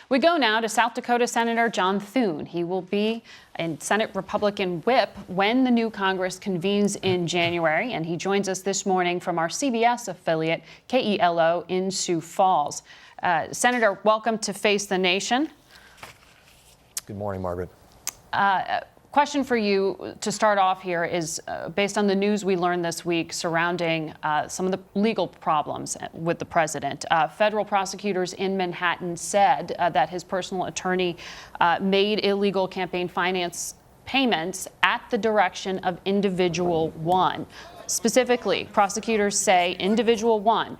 We go now to South Dakota Senator John Thune. He will be a Senate Republican whip when the new Congress convenes in January, and he joins us this morning from our CBS affiliate, KELO, in Sioux Falls. Senator, welcome to Face the Nation. Good morning, Margaret. Question for you to start off here is based on the news we learned this week surrounding some of the legal problems with the president. Federal prosecutors in Manhattan said that his personal attorney made illegal campaign finance payments at the direction of Individual One. Specifically, prosecutors say Individual One,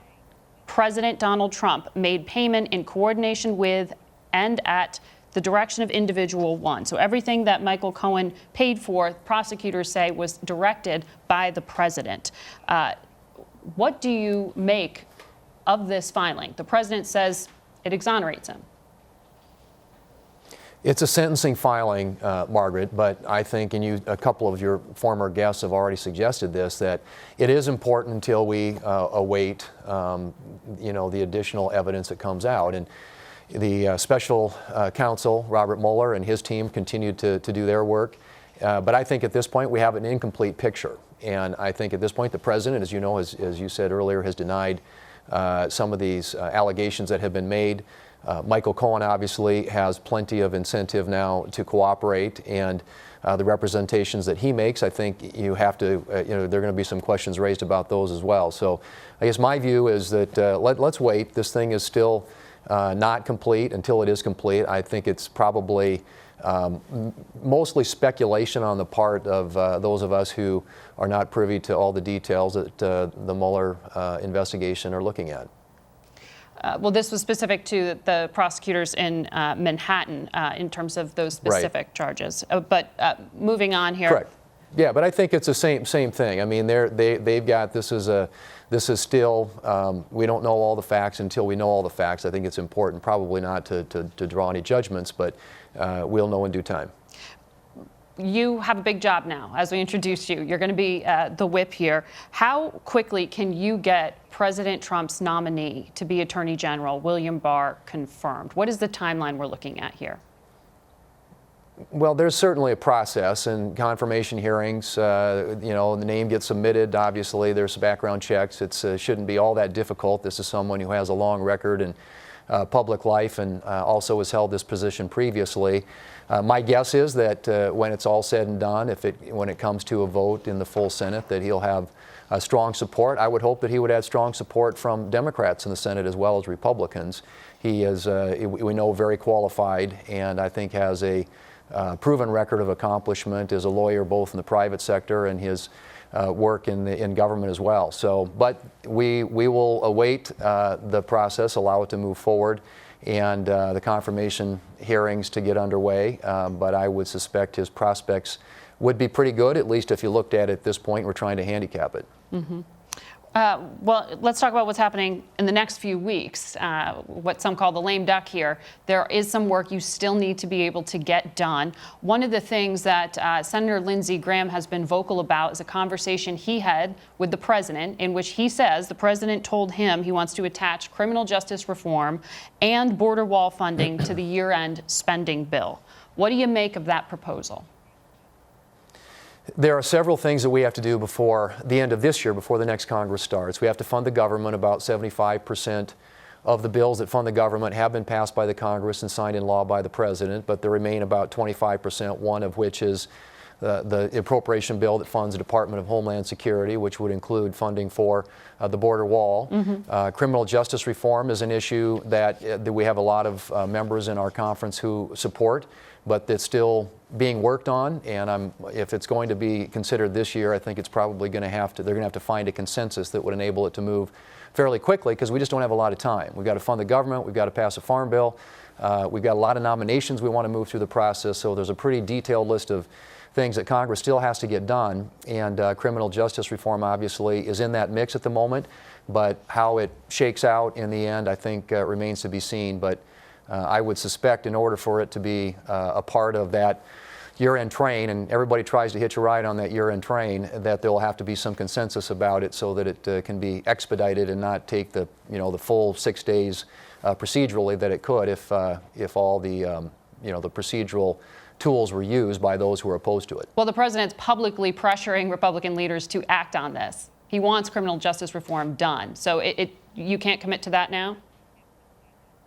President Donald Trump, made payment in coordination with and at the direction of Individual One. So everything that Michael Cohen paid for, prosecutors say, was directed by the president. What do you make of this filing? The president says it exonerates him. It's a sentencing filing, Margaret, but I think, and a couple of your former guests have already suggested this, that it is important until we await, the additional evidence that comes out. And the special counsel, Robert Mueller, and his team continue to do their work. But I think at this point we have an incomplete picture. And I think at this point the president, as you know, as you said earlier, has denied some of these allegations that have been made. Michael Cohen obviously has plenty of incentive now to cooperate, and the representations that he makes, I think you have to, there are going to be some questions raised about those as well. So I guess my view is that let's wait. This thing is still not complete. Until it is complete, I think it's probably mostly speculation on the part of those of us who are not privy to all the details that the Mueller investigation are looking at. Well, this was specific to the prosecutors in Manhattan in terms of those specific charges. But moving on here. Correct. Yeah, but I think it's the same thing. I mean, they've got this is still, we don't know all the facts until we know all the facts. I think it's important, probably not to draw any judgments, but we'll know in due time. You have a big job now. As we introduced you, you're going to be the whip here. How quickly can you get President Trump's nominee to be Attorney General, William Barr, confirmed? What is the timeline we're looking at here? Well, there's certainly a process, and confirmation hearings, the name gets submitted. Obviously, there's background checks. It shouldn't be all that difficult. This is someone who has a long record in public life and also has held this position previously. My guess is that when it's all said and done, when it comes to a vote in the full Senate, that he'll have strong support. I would hope that he would have strong support from Democrats in the Senate as well as Republicans. He is, we know, very qualified, and I think has a proven record of accomplishment as a lawyer, both in the private sector and his work in government as well. So, but we will await the process, allow it to move forward, and the confirmation hearings to get underway. But I would suspect his prospects would be pretty good, at least if you looked at it at this point. We're trying to handicap it. Mm-hmm. Well, let's talk about what's happening in the next few weeks, what some call the lame duck here. There is some work you still need to be able to get done. One of the things that Senator Lindsey Graham has been vocal about is a conversation he had with the president in which he says the president told him he wants to attach criminal justice reform and border wall funding to the year-end spending bill. What do you make of that proposal? There are several things that we have to do before the end of this year, before the next Congress starts. We have to fund the government. About 75% of the bills that fund the government have been passed by the Congress and signed in law by the president, but there remain about 25%, one of which is the appropriation bill that funds the Department of Homeland Security, which would include funding for the border wall. Mm-hmm. Criminal justice reform is an issue that we have a lot of members in our conference who support, but that's still being worked on, and if it's going to be considered this year, I think it's probably going to they're going to have to find a consensus that would enable it to move fairly quickly, because we just don't have a lot of time. We've got to fund the government, we've got to pass a farm bill, we've got a lot of nominations we want to move through the process, so there's a pretty detailed list of things that Congress still has to get done, and criminal justice reform obviously is in that mix at the moment, but how it shakes out in the end, I think remains to be seen. But I would suspect in order for it to be a part of that year-end train, and everybody tries to hitch a ride on that year-end train, that there will have to be some consensus about it so that it can be expedited and not take the full 6 days procedurally that it could if all the the procedural tools were used by those who are opposed to it. Well, the president's publicly pressuring Republican leaders to act on this. He wants criminal justice reform done. So you can't commit to that now?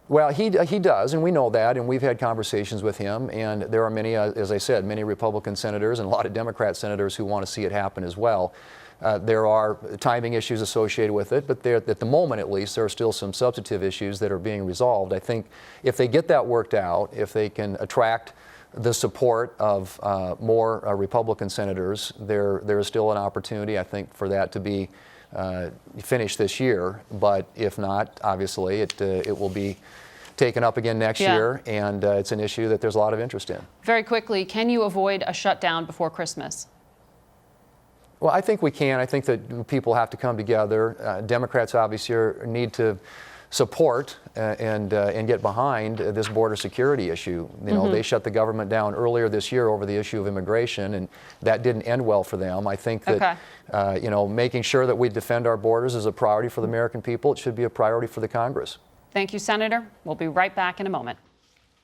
Well, he does, and we know that, and we've had conversations with him, and there are many, as I said, many Republican senators and a lot of Democrat senators who want to see it happen as well. There are timing issues associated with it, but at the moment at least, there are still some substantive issues that are being resolved. I think if they get that worked out, if they can attract the support of more Republican senators, there is still an opportunity, I think, for that to be finished this year. But if not, obviously, it will be taken up again next year, and it's an issue that there's a lot of interest in. Very quickly, can you avoid a shutdown before Christmas? Well, I think we can. I think that people have to come together. Democrats obviously need to support and get behind this border security issue. You know, they shut the government down earlier this year over the issue of immigration, and that didn't end well for them. I think that making sure that we defend our borders is a priority for the American people. It should be a priority for the Congress. Thank you, Senator. We'll be right back in a moment.